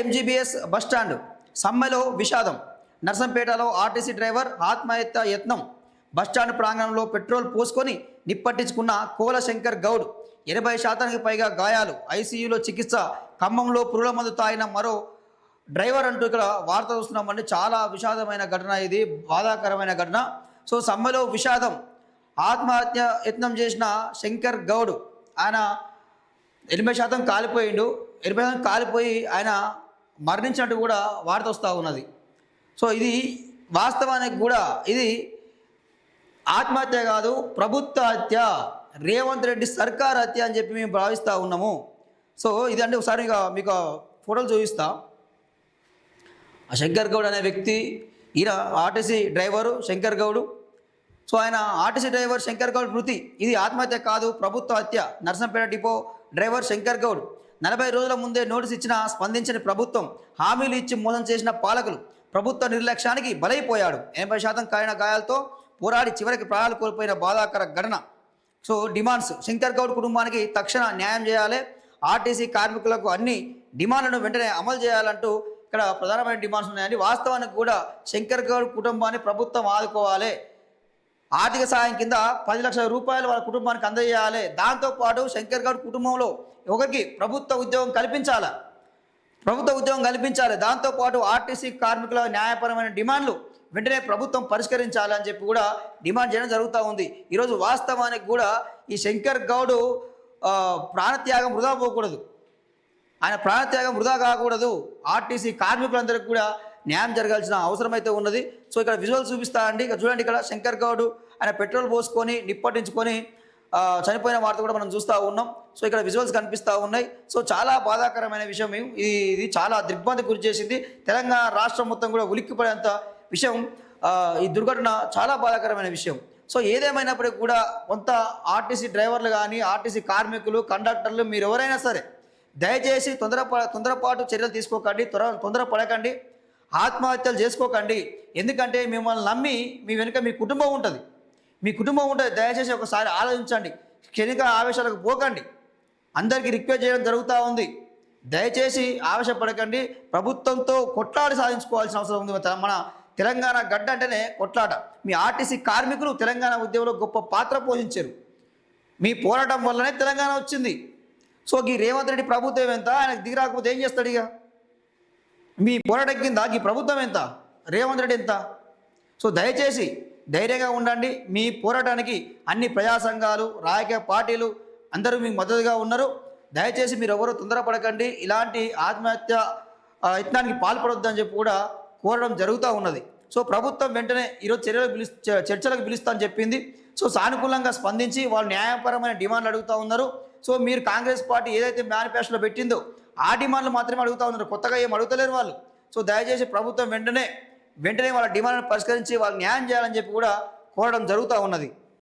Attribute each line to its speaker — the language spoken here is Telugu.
Speaker 1: ఎంజీబీఎస్ బస్టాండ్ సమ్మెలో విషాదం. నర్సంపేటలో ఆర్టీసీ డ్రైవర్ ఆత్మహత్య యత్నం. బస్టాండ్ ప్రాంగణంలో పెట్రోల్ పోసుకొని నిప్పట్టించుకున్న కోల శంకర్ గౌడ్. 80% పైగా గాయాలు, ఐసీయూలో చికిత్స. ఖమ్మంలో పురుల మందు తాగిన మరో డ్రైవర్ అంటూ ఇక్కడ వార్త చూస్తున్నామండి. చాలా విషాదమైన ఘటన ఇది, బాధాకరమైన ఘటన. సో సమ్మెలో విషాదం. ఆత్మహత్య యత్నం చేసిన శంకర్ గౌడ్ ఆయన 80% కాలిపోయిండు. 80% కాలిపోయి ఆయన మరణించినట్టు కూడా వార్త వస్తూ ఉన్నది. సో ఇది వాస్తవానికి కూడా ఇది ఆత్మహత్య కాదు, ప్రభుత్వ హత్య, రేవంత్ రెడ్డి సర్కార్ హత్య అని చెప్పి మేము భావిస్తూ ఉన్నాము. సో ఇది అంటే ఒకసారి మీకు ఫోటోలు చూపిస్తా. ఆ శంకర్ గౌడ్ అనే వ్యక్తి, ఈయన RTC driver Shankar Goud. So ఆయన ఆర్టీసీ డ్రైవర్ శంకర్ గౌడ్ మృతి ఇది ఆత్మహత్య కాదు, ప్రభుత్వ హత్య. నర్సంపేట డిపో డ్రైవర్ శంకర్ గౌడ్ 40 రోజుల ముందే నోటీసు ఇచ్చినా స్పందించని ప్రభుత్వం, హామీలు ఇచ్చి మోసం చేసిన పాలకులు, ప్రభుత్వ నిర్లక్ష్యానికి బలైపోయాడు. 80% కాలిన గాయాలతో పోరాడి చివరికి ప్రాణాలు కోల్పోయిన బాధాకర ఘటన. సో డిమాండ్స్: శంకర్ గౌడ్ కుటుంబానికి తక్షణ న్యాయం చేయాలి, ఆర్టీసీ కార్మికులకు అన్ని డిమాండ్లను వెంటనే అమలు చేయాలంటూ ఇక్కడ ప్రధానమైన డిమాండ్స్ ఉన్నాయండి. వాస్తవానికి కూడా శంకర్ గౌడ్ కుటుంబాన్ని ప్రభుత్వం ఆదుకోవాలి. ఆర్థిక సాయం కింద 10 లక్షల రూపాయలు వాళ్ళ కుటుంబానికి అందజేయాలి. దాంతోపాటు శంకర్ గౌడ్ కుటుంబంలో ఒకరికి ప్రభుత్వ ఉద్యోగం కల్పించాలి. దాంతోపాటు ఆర్టీసీ కార్మికుల న్యాయపరమైన డిమాండ్లు వెంటనే ప్రభుత్వం పరిష్కరించాలి అని చెప్పి కూడా డిమాండ్ చేయడం జరుగుతూ ఉంది. ఈరోజు వాస్తవానికి కూడా ఈ శంకర్ గౌడ్ ప్రాణత్యాగం వృధా పోకూడదు, ఆయన ప్రాణత్యాగం వృధా కాకూడదు. ఆర్టీసీ కార్మికులందరికీ కూడా న్యాయం జరగాల్సిన అవసరం అయితే ఉన్నది. సో ఇక్కడ విజువల్ చూపిస్తా అండి. ఇక్కడ చూడండి, ఇక్కడ శంకర్ గౌడ్ ఆయన పెట్రోల్ పోసుకొని నిప్పట్టించుకొని చనిపోయిన వార్త కూడా మనం చూస్తూ ఉన్నాం. సో ఇక్కడ విజువల్స్ కనిపిస్తూ ఉన్నాయి. సో చాలా బాధాకరమైన విషయం ఇది చాలా దిగ్భ్రాంతికి గురి చేసింది. తెలంగాణ రాష్ట్రం మొత్తం కూడా ఉలిక్కిపడేంత విషయం ఈ దుర్ఘటన, చాలా బాధాకరమైన విషయం. సో ఏదేమైనప్పటికీ కూడా కొంత ఆర్టీసీ డ్రైవర్లు కానీ, ఆర్టీసీ కార్మికులు, కండక్టర్లు, మీరు ఎవరైనా సరే దయచేసి తొందరపాటు చర్యలు తీసుకోకండి, తొందరపడకండి, ఆత్మహత్యలు చేసుకోకండి. ఎందుకంటే మిమ్మల్ని నమ్మి మీ వెనుక మీ కుటుంబం ఉంటుంది. దయచేసి ఒకసారి ఆలోచించండి, క్షణిక ఆవేశాలకు పోకండి. అందరికీ రిక్వెస్ట్ చేయడం జరుగుతూ ఉంది. దయచేసి ఆవేశపడకండి. ప్రభుత్వంతో కొట్లాడి సాధించుకోవాల్సిన అవసరం ఉంది. మన తెలంగాణ గడ్డ అంటేనే కొట్లాట. మీ ఆర్టీసీ కార్మికులు తెలంగాణ ఉద్యమంలో గొప్ప పాత్ర పోషించారు. మీ పోరాటం వల్లనే తెలంగాణ వచ్చింది. సో ఈ రేవంత్ రెడ్డి ప్రభుత్వం ఎంత, ఆయనకు దిగిరాకపోతే ఏం చేస్తాడు? ఇక మీ పోరాటం కింద ఈ ప్రభుత్వం ఎంత, రేవంత్ రెడ్డి ఎంత? సో దయచేసి ధైర్యంగా ఉండండి. మీ పోరాటానికి అన్ని ప్రజా సంఘాలు, రాజకీయ పార్టీలు అందరూ మీకు మద్దతుగా ఉన్నారు. దయచేసి మీరు ఎవరు తొందరపడకండి, ఇలాంటి ఆత్మహత్య యత్నానికి పాల్పడొద్దని చెప్పి కూడా కోరడం జరుగుతూ ఉన్నది. సో ప్రభుత్వం వెంటనే ఈరోజు చర్చలకు పిలుస్తా అని చెప్పింది. సో సానుకూలంగా స్పందించి వాళ్ళు న్యాయపరమైన డిమాండ్లు అడుగుతూ ఉన్నారు. సో మీరు కాంగ్రెస్ పార్టీ ఏదైతే మేనిఫెస్టోలో పెట్టిందో ఆ డిమాండ్లు మాత్రమే అడుగుతూ ఉన్నారు, కొత్తగా ఏం అడుగుతలేరు వాళ్ళు. సో దయచేసి ప్రభుత్వం వెంటనే వాళ్ళ డిమాండ్లను పరిష్కరించి వాళ్ళు న్యాయం చేయాలని చెప్పి కూడా కోరడం జరుగుతూ ఉన్నది.